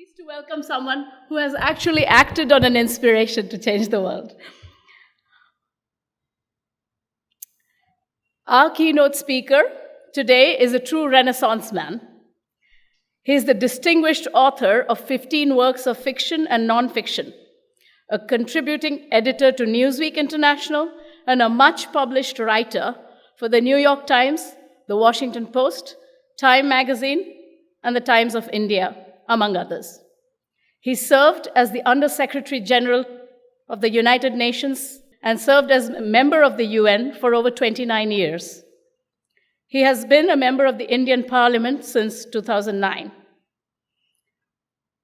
pleased to welcome someone who has actually acted on an inspiration to change the world. Our keynote speaker today is a true Renaissance man. He is the distinguished author of 15 works of fiction and non-fiction, a contributing editor to Newsweek International, and a much-published writer for the New York Times, the Washington Post, Time Magazine, and the Times of India, among others. He served as the Under-Secretary General of the United Nations and served as a member of the UN for over 29 years. He has been a member of the Indian Parliament since 2009.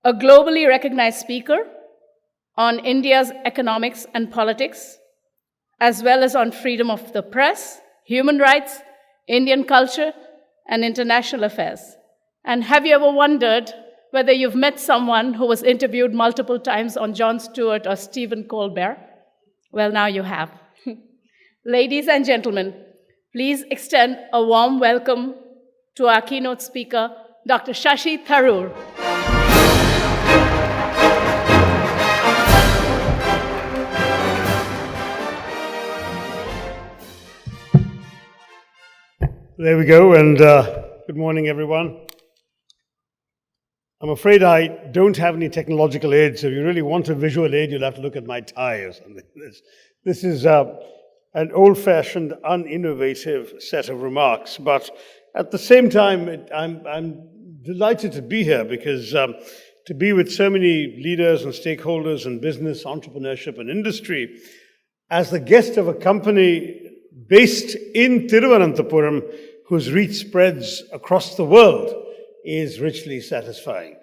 A globally recognized speaker on India's economics and politics, as well as on freedom of the press, human rights, Indian culture, and international affairs. And have you ever wondered whether you've met someone who was interviewed multiple times on Jon Stewart or Stephen Colbert? Well, now you have. Ladies and gentlemen, please extend a warm welcome to our keynote speaker, Dr. Shashi Tharoor. There we go, and good morning, everyone. I'm afraid I don't have any technological aid, so if you really want a visual aid, you'll have to look at my tie or something. This is an old-fashioned, uninnovative set of remarks, but at the same time, I'm delighted to be here because to be with so many leaders and stakeholders in business, entrepreneurship, and industry, as the guest of a company based in Thiruvananthapuram, whose reach spreads across the world, is richly satisfying.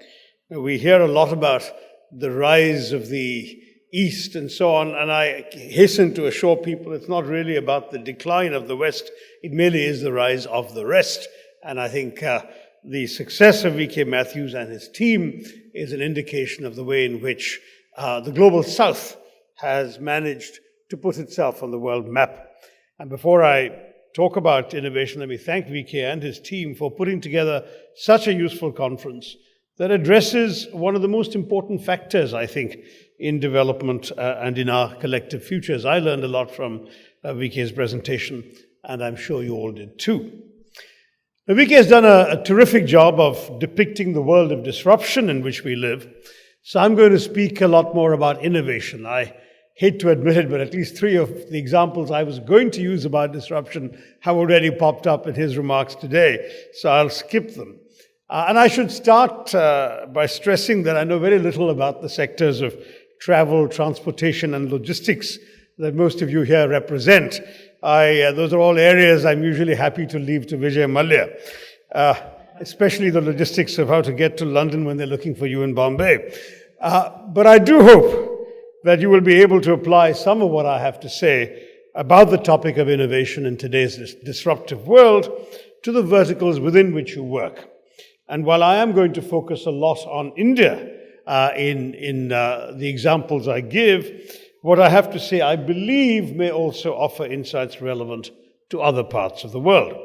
We hear a lot about the rise of the East and so on, and I hasten to assure people it's not really about the decline of the West, it merely is the rise of the rest. And I think the success of V.K. Matthews and his team is an indication of the way in which the Global South has managed to put itself on the world map. And before I talk about innovation, let me thank VK and his team for putting together such a useful conference that addresses one of the most important factors, I think, in development and in our collective futures. I learned a lot from VK's presentation, and I'm sure you all did too. Now, VK has done a terrific job of depicting the world of disruption in which we live, so I'm going to speak a lot more about innovation. I hate to admit it, but at least 3 of the examples I was going to use about disruption have already popped up in his remarks today, so I'll skip them. And I should start by stressing that I know very little about the sectors of travel, transportation, and logistics that most of you here represent. Those are all areas I'm usually happy to leave to Vijay Mallya, especially the logistics of how to get to London when they're looking for you in Bombay. But I do hope that you will be able to apply some of what I have to say about the topic of innovation in today's disruptive world to the verticals within which you work. And while I am going to focus a lot on India in the examples I give, what I have to say, I believe, may also offer insights relevant to other parts of the world.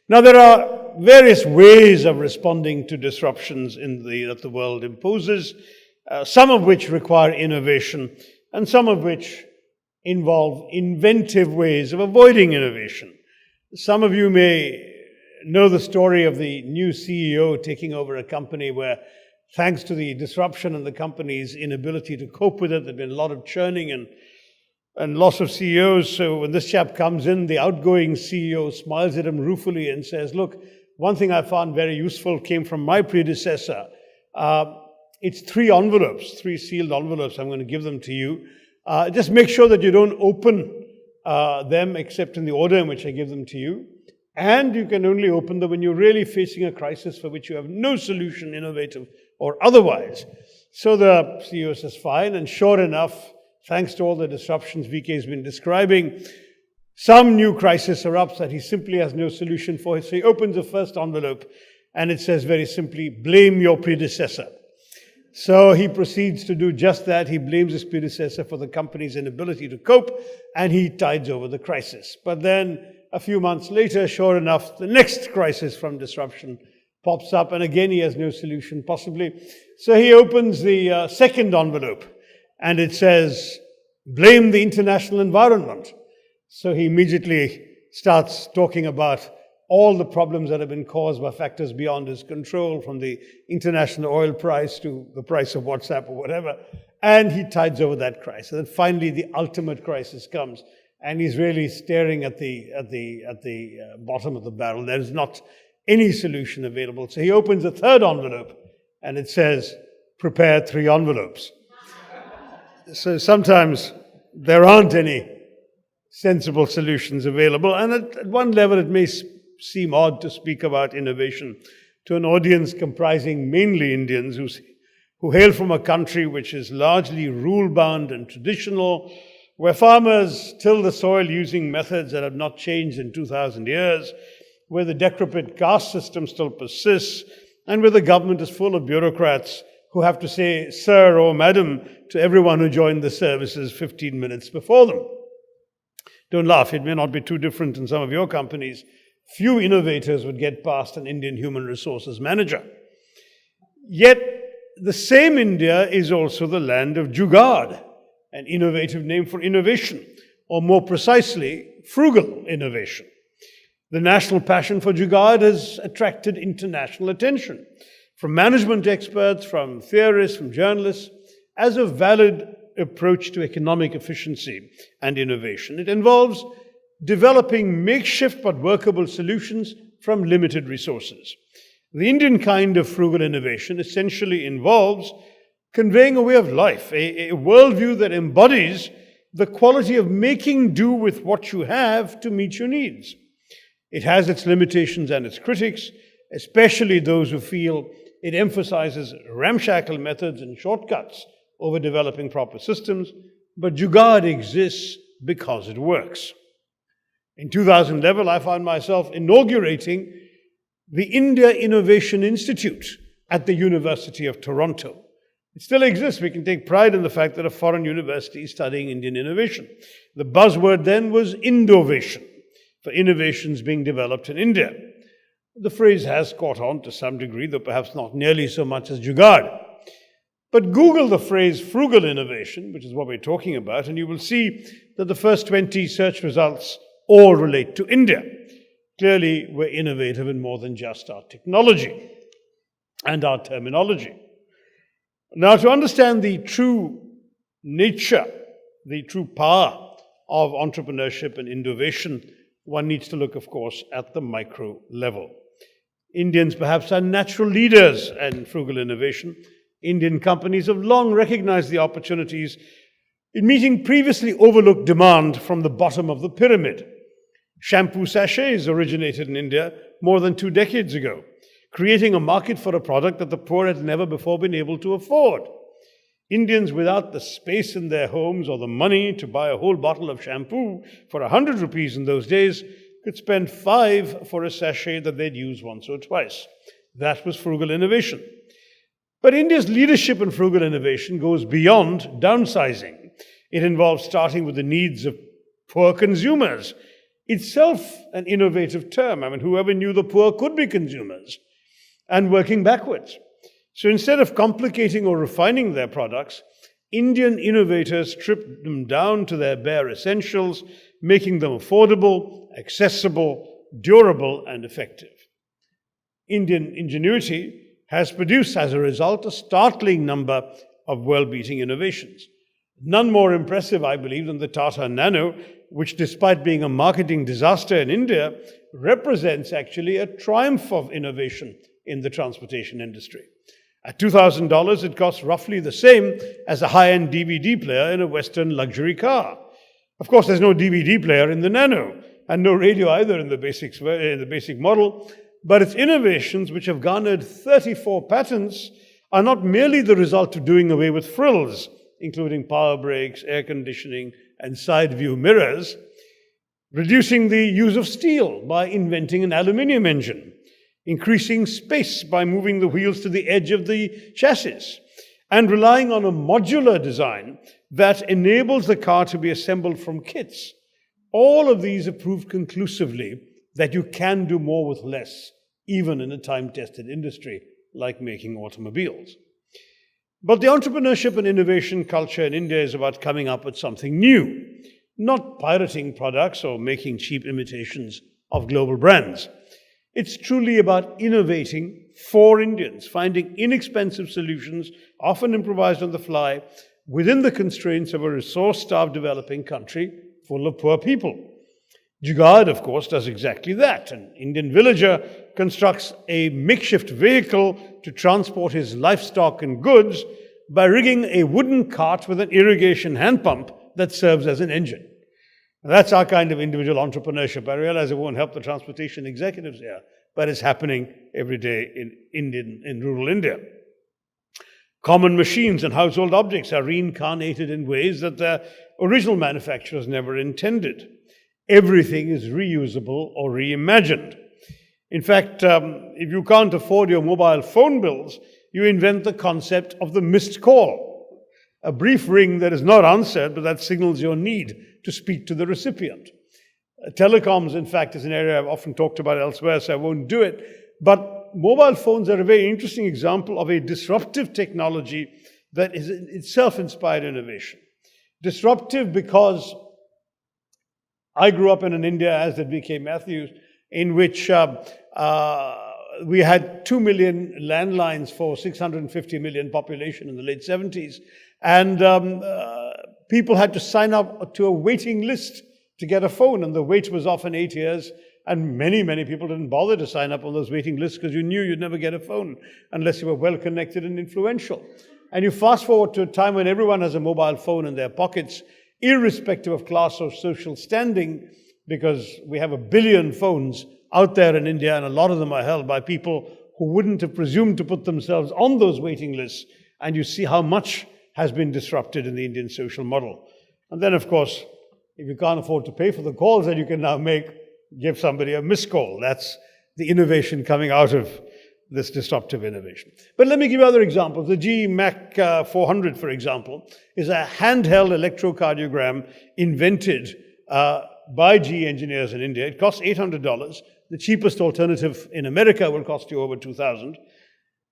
Now, there are various ways of responding to disruptions that the world imposes, some of which require innovation, and some of which involve inventive ways of avoiding innovation. Some of you may know the story of the new CEO taking over a company where, thanks to the disruption and the company's inability to cope with it, there'd been a lot of churning and loss of CEOs. So when this chap comes in, the outgoing CEO smiles at him ruefully and says, "Look, one thing I found very useful came from my predecessor. It's 3 envelopes, 3 sealed envelopes. I'm going to give them to you. Just make sure that you don't open them except in the order in which I give them to you. And you can only open them when you're really facing a crisis for which you have no solution, innovative or otherwise." So the CEO says, fine. And sure enough, thanks to all the disruptions VK has been describing, some new crisis erupts that he simply has no solution for. So he opens the first envelope and it says very simply, "Blame your predecessor." So he proceeds to do just that. He blames his predecessor for the company's inability to cope, and he tides over the crisis. But then a few months later, sure enough, the next crisis from disruption pops up, and again he has no solution possibly. So he opens the second envelope, and it says, blame the international environment. So he immediately starts talking about all the problems that have been caused by factors beyond his control, from the international oil price to the price of WhatsApp or whatever, and he tides over that crisis. And then finally the ultimate crisis comes, and he's really staring at the bottom of the barrel. There is not any solution available. So he opens a third envelope, and it says, prepare 3 envelopes. So sometimes there aren't any sensible solutions available, and at one level it may seem odd to speak about innovation to an audience comprising mainly Indians who hail from a country which is largely rule-bound and traditional, where farmers till the soil using methods that have not changed in 2,000 years, where the decrepit caste system still persists, and where the government is full of bureaucrats who have to say sir or madam to everyone who joined the services 15 minutes before them. Don't laugh, it may not be too different in some of your companies. Few innovators would get past an Indian human resources manager. Yet, the same India is also the land of jugaad, an innovative name for innovation, or more precisely, frugal innovation. The national passion for jugaad has attracted international attention from management experts, from theorists, from journalists, as a valid approach to economic efficiency and innovation. It involves developing makeshift but workable solutions from limited resources. The Indian kind of frugal innovation essentially involves conveying a way of life, a worldview that embodies the quality of making do with what you have to meet your needs. It has its limitations and its critics, especially those who feel it emphasizes ramshackle methods and shortcuts over developing proper systems, but jugaad exists because it works. In 2011, I found myself inaugurating the India Innovation Institute at the University of Toronto. It still exists. We can take pride in the fact that a foreign university is studying Indian innovation. The buzzword then was Indovation, for innovations being developed in India. The phrase has caught on to some degree, though perhaps not nearly so much as jugaad. But Google the phrase frugal innovation, which is what we're talking about, and you will see that the first 20 search results all relate to India. Clearly, we're innovative in more than just our technology and our terminology. Now, to understand the true nature, the true power of entrepreneurship and innovation, one needs to look, of course, at the micro level. Indians perhaps are natural leaders in frugal innovation. Indian companies have long recognized the opportunities in meeting previously overlooked demand from the bottom of the pyramid. Shampoo sachets originated in India more than 2 decades ago, creating a market for a product that the poor had never before been able to afford. Indians without the space in their homes or the money to buy a whole bottle of shampoo for 100 rupees in those days could spend 5 for a sachet that they'd use once or twice. That was frugal innovation. But India's leadership in frugal innovation goes beyond downsizing. It involves starting with the needs of poor consumers, itself an innovative term. Whoever knew the poor could be consumers, and working backwards. So instead of complicating or refining their products, Indian innovators stripped them down to their bare essentials, making them affordable, accessible, durable, and effective. Indian ingenuity has produced, as a result, a startling number of world-beating innovations. None more impressive, I believe, than the Tata Nano, which, despite being a marketing disaster in India, represents actually a triumph of innovation in the transportation industry. At $2,000, it costs roughly the same as a high-end DVD player in a Western luxury car. Of course, there's no DVD player in the Nano, and no radio either in the basic model, but its innovations, which have garnered 34 patents, are not merely the result of doing away with frills, including power brakes, air conditioning, and side view mirrors, reducing the use of steel by inventing an aluminium engine, increasing space by moving the wheels to the edge of the chassis, and relying on a modular design that enables the car to be assembled from kits. All of these have proved conclusively that you can do more with less even in a time-tested industry like making automobiles. But the entrepreneurship and innovation culture in India is about coming up with something new, not pirating products or making cheap imitations of global brands. It's truly about innovating for Indians, finding inexpensive solutions, often improvised on the fly, within the constraints of a resource-starved developing country full of poor people. Jugaad, of course, does exactly that. An Indian villager constructs a makeshift vehicle to transport his livestock and goods by rigging a wooden cart with an irrigation hand pump that serves as an engine. And that's our kind of individual entrepreneurship. I realize it won't help the transportation executives here, but it's happening every day in rural India. Common machines and household objects are reincarnated in ways that their original manufacturers never intended. Everything is reusable or reimagined. In fact, if you can't afford your mobile phone bills, you invent the concept of the missed call, a brief ring that is not answered, but that signals your need to speak to the recipient. Telecoms, in fact, is an area I've often talked about elsewhere, so I won't do it. But mobile phones are a very interesting example of a disruptive technology that is itself inspired innovation. Disruptive because I grew up in an India, as did V.K. Matthews, in which we had 2 million landlines for 650 million population in the late 70s. And people had to sign up to a waiting list to get a phone, and the wait was often 8 years. And many, many people didn't bother to sign up on those waiting lists because you knew you'd never get a phone unless you were well connected and influential. And you fast forward to a time when everyone has a mobile phone in their pockets, irrespective of class or social standing, because we have 1 billion phones out there in India, and a lot of them are held by people who wouldn't have presumed to put themselves on those waiting lists. And you see how much has been disrupted in the Indian social model. And then, of course, if you can't afford to pay for the calls that you can now make, give somebody a missed call. That's the innovation coming out of this disruptive innovation. But let me give you other examples. The GE Mac 400, for example, is a handheld electrocardiogram invented by GE engineers in India. It costs $800. The cheapest alternative in America will cost you over $2,000.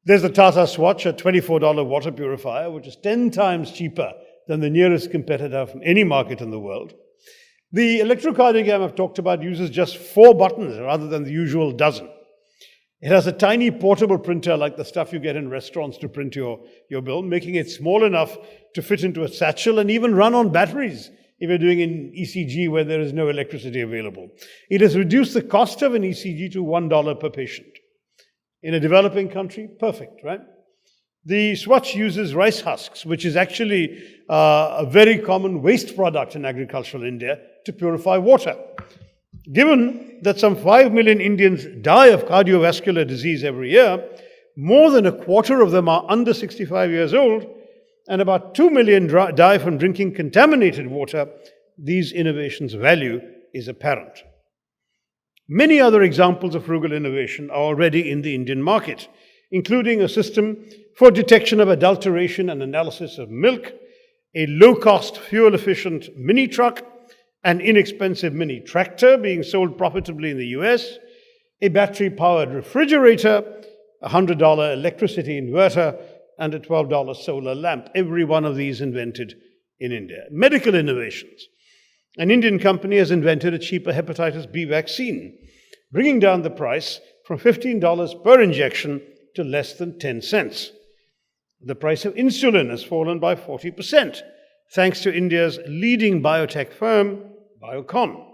There's the Tata Swatch, a $24 water purifier, which is 10 times cheaper than the nearest competitor from any market in the world. The electrocardiogram I've talked about uses just 4 buttons rather than the usual dozen. It has a tiny portable printer like the stuff you get in restaurants to print your bill, making it small enough to fit into a satchel and even run on batteries if you're doing an ECG where there is no electricity available. It has reduced the cost of an ECG to $1 per patient. In a developing country, perfect, right? The Swatch uses rice husks, which is actually a very common waste product in agricultural India, to purify water. Given that some 5 million Indians die of cardiovascular disease every year, more than a quarter of them are under 65 years old, and about 2 million die from drinking contaminated water, these innovations' value is apparent. Many other examples of frugal innovation are already in the Indian market, including a system for detection of adulteration and analysis of milk, a low-cost, fuel-efficient mini truck, an inexpensive mini tractor being sold profitably in the US, a battery-powered refrigerator, a $100 electricity inverter, and a $12 solar lamp. Every one of these invented in India. Medical innovations. An Indian company has invented a cheaper hepatitis B vaccine, bringing down the price from $15 per injection to less than 10 cents. The price of insulin has fallen by 40%, thanks to India's leading biotech firm, Biocon.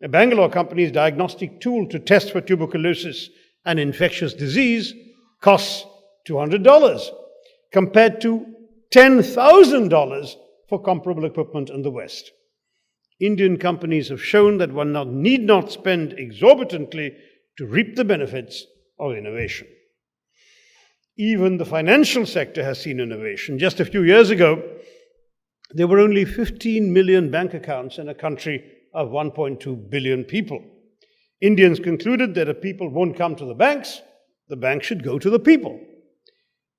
A Bangalore company's diagnostic tool to test for tuberculosis and infectious disease costs $200, compared to $10,000 for comparable equipment in the West. Indian companies have shown that one need not spend exorbitantly to reap the benefits of innovation. Even the financial sector has seen innovation. Just a few years ago, there were only 15 million bank accounts in a country of 1.2 billion people. Indians concluded that if people won't come to the banks should go to the people.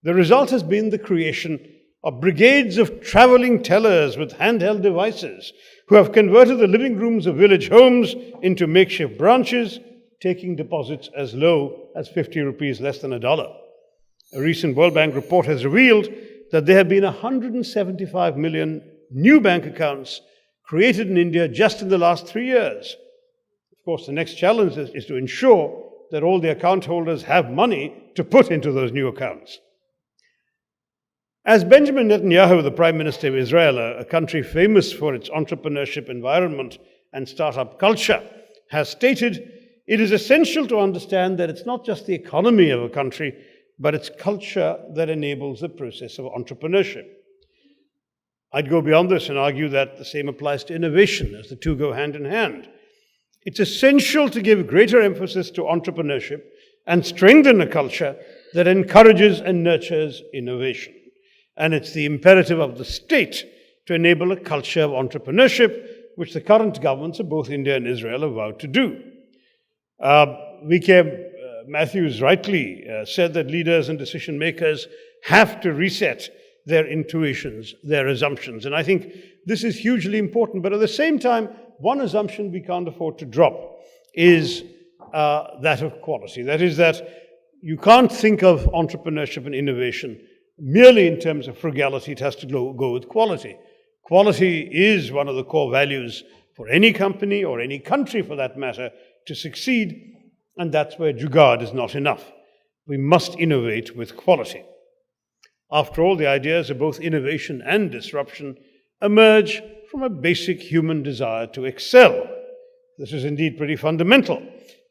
The result has been the creation of brigades of traveling tellers with handheld devices who have converted the living rooms of village homes into makeshift branches, taking deposits as low as 50 rupees, less than $1. A recent World Bank report has revealed that there have been 175 million new bank accounts created in India just in the last 3 years. Of course, the next challenge is to ensure that all the account holders have money to put into those new accounts. As Benjamin Netanyahu, the Prime Minister of Israel, a country famous for its entrepreneurship environment and startup culture, has stated, it is essential to understand that it's not just the economy of a country, but its culture that enables the process of entrepreneurship. I'd go beyond this and argue that the same applies to innovation, as the two go hand in hand. It's essential to give greater emphasis to entrepreneurship and strengthen a culture that encourages and nurtures innovation. And it's the imperative of the state to enable a culture of entrepreneurship, which the current governments of both India and Israel have vowed to do. V.K. Matthews rightly said that leaders and decision makers have to reset their intuitions, their assumptions. And I think this is hugely important. But at the same time, one assumption we can't afford to drop is that of quality. That is that you can't think of entrepreneurship and innovation merely in terms of frugality. It has to go with quality. Quality is one of the core values for any company or any country for that matter to succeed, and that's where jugaad is not enough. We must innovate with quality. After all, the ideas of both innovation and disruption emerge from a basic human desire to excel. This is indeed pretty fundamental.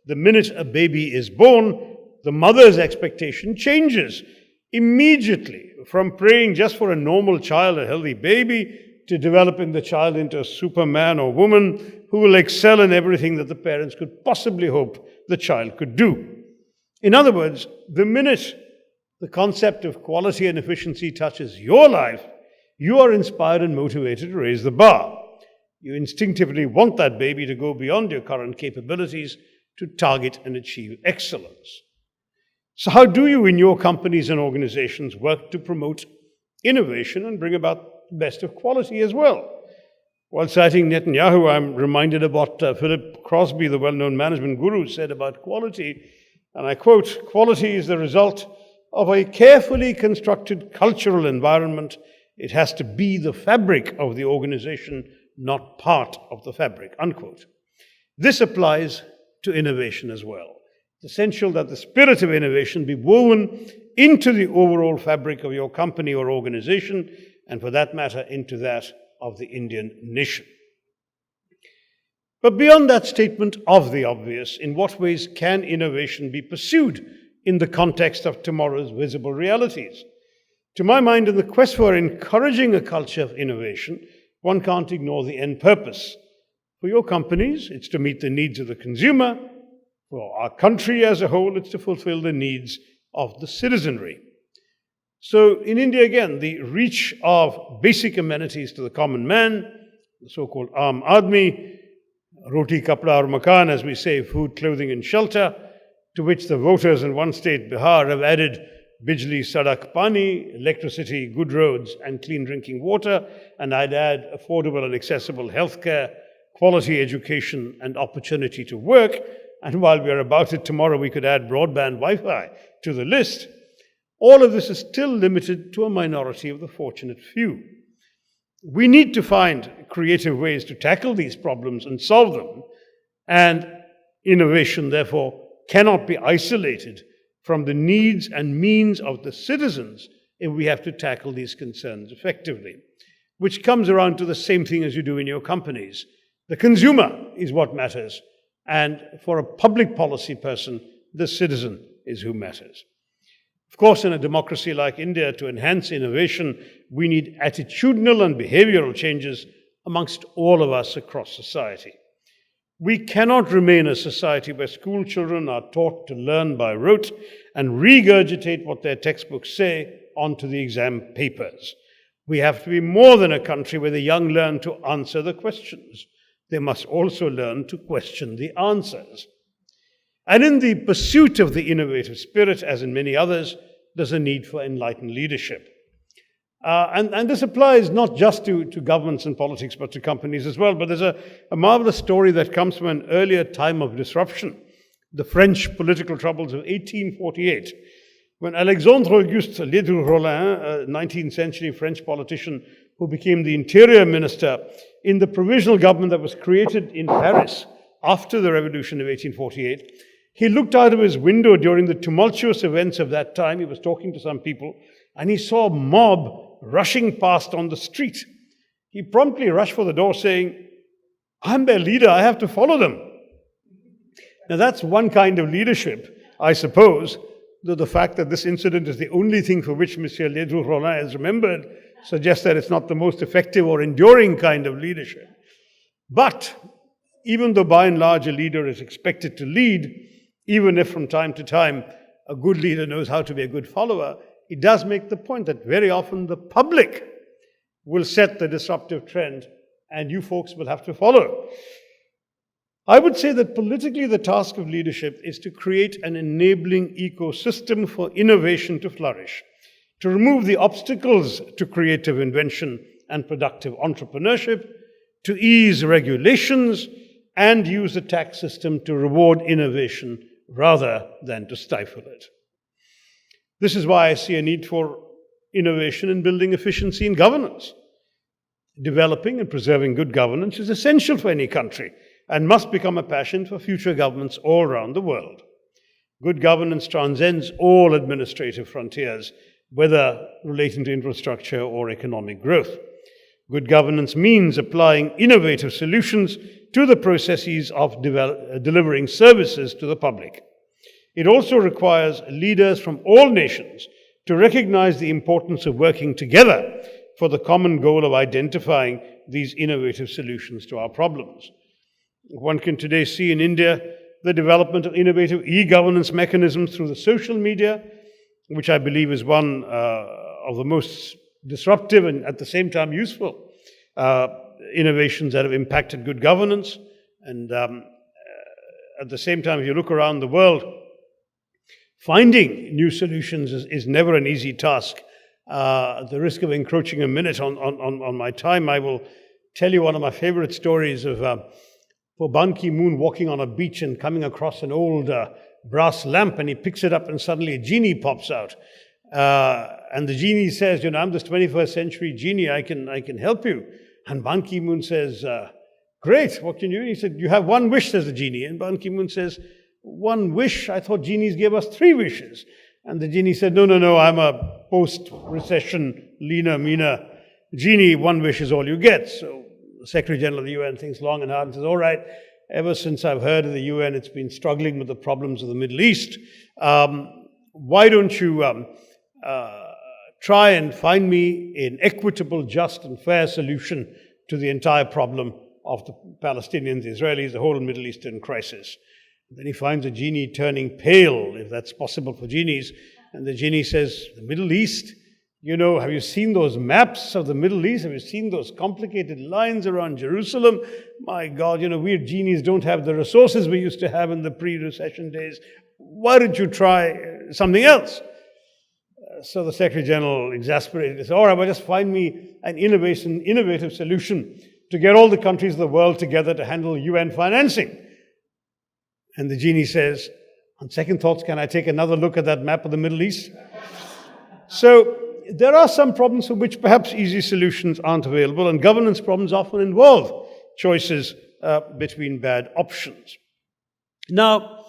The minute a baby is born, the mother's expectation changes immediately from praying just for a normal child, a healthy baby, to developing the child into a superman or woman who will excel in everything that the parents could possibly hope the child could do. In other words, the minute the concept of quality and efficiency touches your life, you are inspired and motivated to raise the bar. You instinctively want that baby to go beyond your current capabilities to target and achieve excellence. So how do you in your companies and organizations work to promote innovation and bring about the best of quality as well? While citing Netanyahu, I'm reminded of what Philip Crosby, the well-known management guru, said about quality, and I quote, "Quality is the result of a carefully constructed cultural environment. It has to be the fabric of the organization, not part of the fabric," unquote. This applies to innovation as well. It's essential that the spirit of innovation be woven into the overall fabric of your company or organization, and for that matter, into that of the Indian nation. But beyond that statement of the obvious, in what ways can innovation be pursued in the context of tomorrow's visible realities? To my mind, in the quest for encouraging a culture of innovation, one can't ignore the end purpose. For your companies, it's to meet the needs of the consumer. For our country as a whole, it's to fulfill the needs of the citizenry. So in India, again, the reach of basic amenities to the common man, the so-called Aam Aadmi, roti, kapda or makan, as we say, food, clothing and shelter, to which the voters in one state, Bihar, have added bijli, sadak, pani, electricity, good roads and clean drinking water, and I'd add affordable and accessible healthcare, quality education and opportunity to work. And while we are about it, tomorrow we could add broadband Wi-Fi to the list. All of this is still limited to a minority of the fortunate few. We need to find creative ways to tackle these problems and solve them. And innovation, therefore, cannot be isolated from the needs and means of the citizens if we have to tackle these concerns effectively. Which comes around to the same thing as you do in your companies. The consumer is what matters. And for a public policy person, the citizen is who matters. Of course, in a democracy like India, to enhance innovation, we need attitudinal and behavioral changes amongst all of us across society. We cannot remain a society where school children are taught to learn by rote and regurgitate what their textbooks say onto the exam papers. We have to be more than a country where the young learn to answer the questions. They must also learn to question the answers. And in the pursuit of the innovative spirit, as in many others, there's a need for enlightened leadership. And this applies not just to governments and politics, but to companies as well. But there's a marvelous story that comes from an earlier time of disruption the French political troubles of 1848, when Alexandre Auguste Ledru-Rollin, a 19th century French politician who became the interior minister in the provisional government that was created in Paris after the revolution of 1848, he looked out of his window during the tumultuous events of that time. He was talking to some people, and he saw a mob rushing past on the street. He promptly rushed for the door saying, "I'm their leader, I have to follow them." Now that's one kind of leadership, I suppose, though the fact that this incident is the only thing for which Monsieur Ledru-Rollin is remembered suggests that it's not the most effective or enduring kind of leadership. But even though by and large a leader is expected to lead, even if from time to time a good leader knows how to be a good follower, it does make the point that very often the public will set the disruptive trend and you folks will have to follow. I would say that politically the task of leadership is to create an enabling ecosystem for innovation to flourish, to remove the obstacles to creative invention and productive entrepreneurship, to ease regulations, and use the tax system to reward innovation rather than to stifle it. This is why I see a need for innovation in building efficiency in governance. Developing and preserving good governance is essential for any country and must become a passion for future governments all around the world. Good governance transcends all administrative frontiers, whether relating to infrastructure or economic growth. Good governance means applying innovative solutions to the processes of delivering services to the public. It also requires leaders from all nations to recognize the importance of working together for the common goal of identifying these innovative solutions to our problems. One can today see in India the development of innovative e-governance mechanisms through the social media, which I believe is one of the most disruptive and at the same time useful innovations that have impacted good governance. And at the same time, if you look around the world, finding new solutions is never an easy task. At the risk of encroaching a minute on my time, I will tell you one of my favorite stories of Ban Ki-moon walking on a beach and coming across an old brass lamp, and he picks it up and suddenly a genie pops out. And the genie says, "I'm this 21st century genie, I can help you." And Ban Ki-moon says, "Great, what can you do?" He said, "You have one wish," says the genie. And Ban Ki-moon says, "One wish? I thought genies gave us 3 wishes. And the genie said, No, I'm a post-recession, leaner, meaner genie. 1 wish is all you get." So the Secretary General of the UN thinks long and hard and says, "All right, ever since I've heard of the UN, it's been struggling with the problems of the Middle East. Why don't you try and find me an equitable, just and fair solution to the entire problem of the Palestinians, the Israelis, the whole Middle Eastern crisis." Then he finds a genie turning pale, if that's possible for genies. And the genie says, "The Middle East? Have you seen those maps of the Middle East? Have you seen those complicated lines around Jerusalem? My God, we genies don't have the resources we used to have in the pre-recession days. Why don't you try something else?" So the Secretary General, exasperated, said, "All right, well, just find me an innovative solution to get all the countries of the world together to handle UN financing." And the genie says, "On second thoughts, can I take another look at that map of the Middle East?" So there are some problems for which perhaps easy solutions aren't available, and governance problems often involve choices between bad options. Now,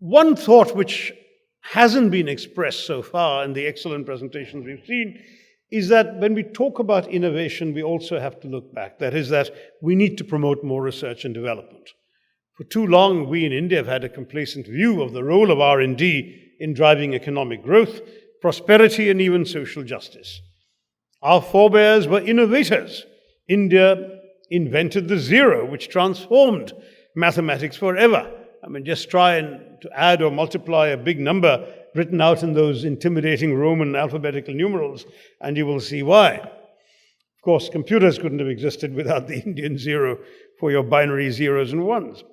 one thought which hasn't been expressed so far in the excellent presentations we've seen is that when we talk about innovation, we also have to look back. That is, that we need to promote more research and development. For too long, we in India have had a complacent view of the role of R&D in driving economic growth, prosperity, and even social justice. Our forebears were innovators. India invented the zero, which transformed mathematics forever. Just try and to add or multiply a big number written out in those intimidating Roman alphabetical numerals, and you will see why. Of course, computers couldn't have existed without the Indian zero for your binary zeros and ones.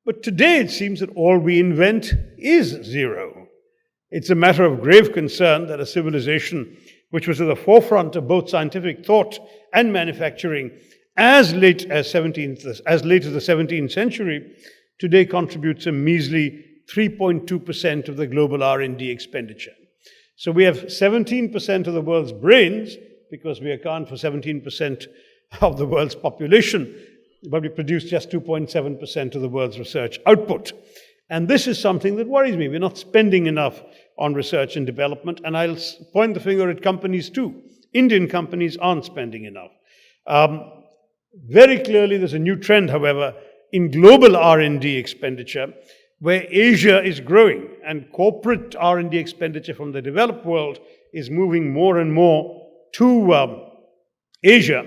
But today it seems that all we invent is zero. It's a matter of grave concern that a civilization which was at the forefront of both scientific thought and manufacturing as late as the 17th century today contributes a measly 3.2% of the global R&D expenditure. So we have 17% of the world's brains, because we account for 17% of the world's population, but we produce just 2.7% of the world's research output. And this is something that worries me. We're not spending enough on research and development, and I'll point the finger at companies too. Indian companies aren't spending enough. Very clearly, there's a new trend, however, in global R&D expenditure, where Asia is growing, and corporate R&D expenditure from the developed world is moving more and more to Asia,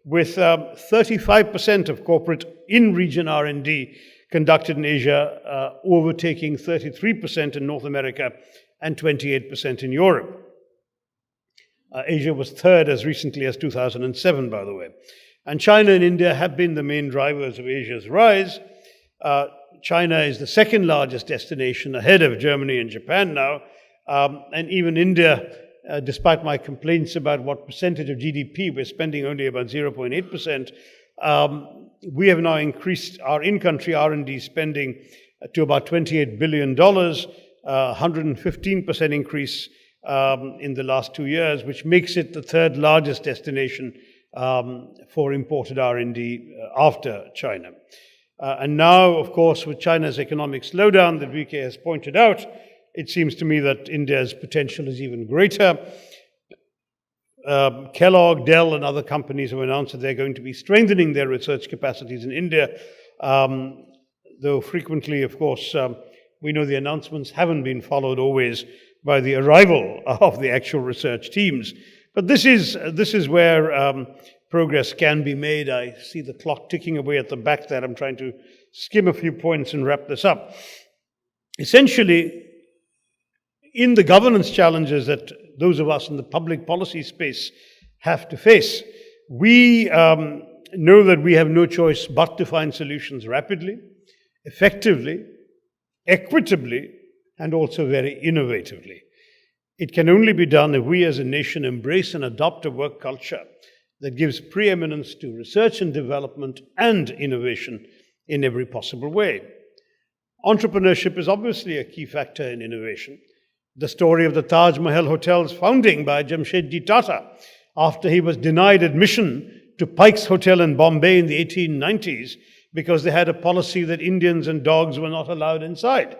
with 35% of corporate in-region R&D conducted in Asia, overtaking 33% in North America and 28% in Europe. Asia was third as recently as 2007, by the way. And China and India have been the main drivers of Asia's rise. China is the second largest destination, ahead of Germany and Japan now. And even India, despite my complaints about what percentage of GDP, we're spending only about 0.8%, we have now increased our in-country R&D spending to about $28 billion, 115% increase in the last 2 years, which makes it the third largest destination for imported R&D after China. And now, of course, with China's economic slowdown that VK has pointed out, it seems to me that India's potential is even greater. Kellogg, Dell, and other companies have announced that they're going to be strengthening their research capacities in India, though frequently, of course, we know the announcements haven't been followed always by the arrival of the actual research teams. But this is where progress can be made. I see the clock ticking away at the back there. I'm trying to skim a few points and wrap this up. Essentially, in the governance challenges that those of us in the public policy space have to face, we know that we have no choice but to find solutions rapidly, effectively, equitably, and also very innovatively. It can only be done if we as a nation embrace and adopt a work culture that gives preeminence to research and development and innovation in every possible way. Entrepreneurship is obviously a key factor in innovation. The story of the Taj Mahal Hotel's founding by Jamshedji Tata after he was denied admission to Pike's Hotel in Bombay in the 1890s because they had a policy that Indians and dogs were not allowed inside.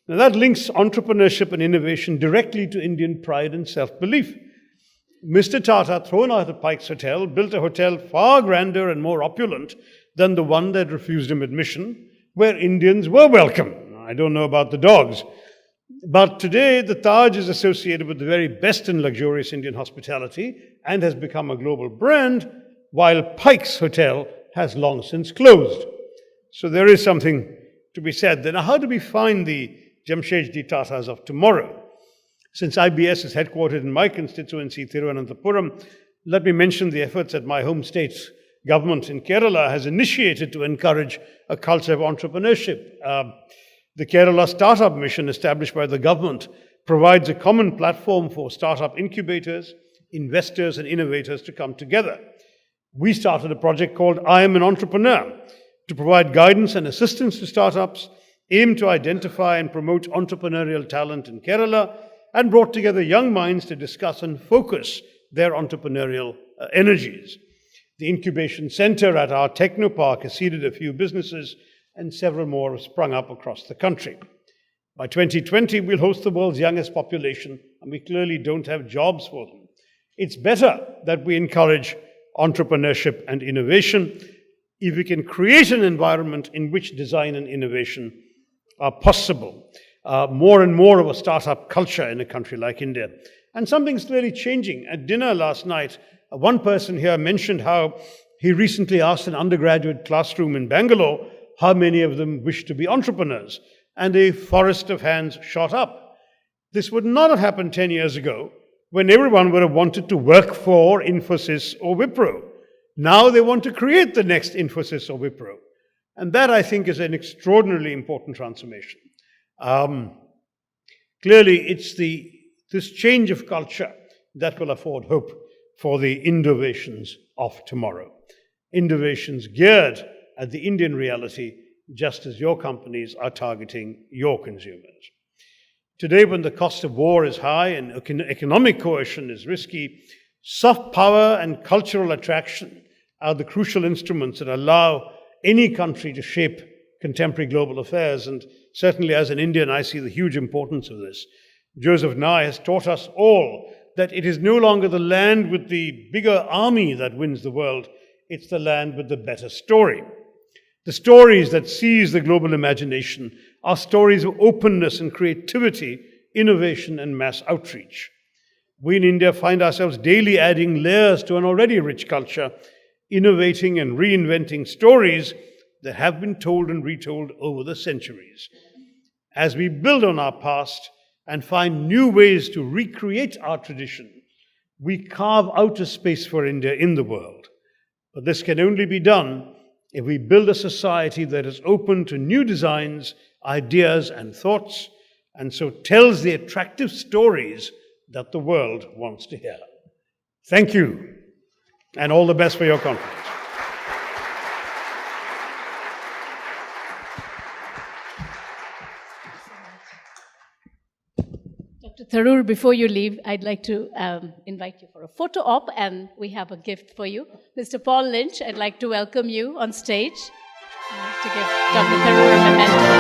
Now that links entrepreneurship and innovation directly to Indian pride and self-belief. Mr. Tata, thrown out of Pike's Hotel, built a hotel far grander and more opulent than the one that refused him admission, where Indians were welcome. I don't know about the dogs. But today, the Taj is associated with the very best in luxurious Indian hospitality and has become a global brand, while Pike's Hotel has long since closed. So there is something to be said. Then how do we find the Jamshedji Tatas of tomorrow? Since IBS is headquartered in my constituency, Thiruvananthapuram, let me mention the efforts that my home state's government in Kerala has initiated to encourage a culture of entrepreneurship. The Kerala Startup Mission, established by the government, provides a common platform for startup incubators, investors, and innovators to come together. We started a project called I Am an Entrepreneur to provide guidance and assistance to startups, aimed to identify and promote entrepreneurial talent in Kerala, and brought together young minds to discuss and focus their entrepreneurial energies. The incubation center at our Technopark has seeded a few businesses, and several more have sprung up across the country. By 2020, we'll host the world's youngest population, and we clearly don't have jobs for them. It's better that we encourage entrepreneurship and innovation if we can create an environment in which design and innovation are possible. More and more of a startup culture in a country like India. And something's clearly changing. At dinner last night, one person here mentioned how he recently asked an undergraduate classroom in Bangalore how many of them wish to be entrepreneurs, and a forest of hands shot up. This would not have happened 10 years ago, when everyone would have wanted to work for Infosys or Wipro. Now they want to create the next Infosys or Wipro. And that, I think, is an extraordinarily important transformation. Clearly, it's this change of culture that will afford hope for the innovations of tomorrow. Innovations geared at the Indian reality, just as your companies are targeting your consumers. Today, when the cost of war is high and economic coercion is risky, soft power and cultural attraction are the crucial instruments that allow any country to shape contemporary global affairs. And certainly as an Indian, I see the huge importance of this. Joseph Nye has taught us all that it is no longer the land with the bigger army that wins the world, it's the land with the better story. The stories that seize the global imagination are stories of openness and creativity, innovation and mass outreach. We in India find ourselves daily adding layers to an already rich culture, innovating and reinventing stories that have been told and retold over the centuries. As we build on our past and find new ways to recreate our tradition, we carve out a space for India in the world. But this can only be done if we build a society that is open to new designs, ideas, and thoughts, and so tells the attractive stories that the world wants to hear. Thank you, and all the best for your conference. Dr. Tharoor, before you leave, I'd like to invite you for a photo op, and we have a gift for you. Mr. Paul Lynch, I'd like to welcome you on stage to give Dr. Tharoor a memento.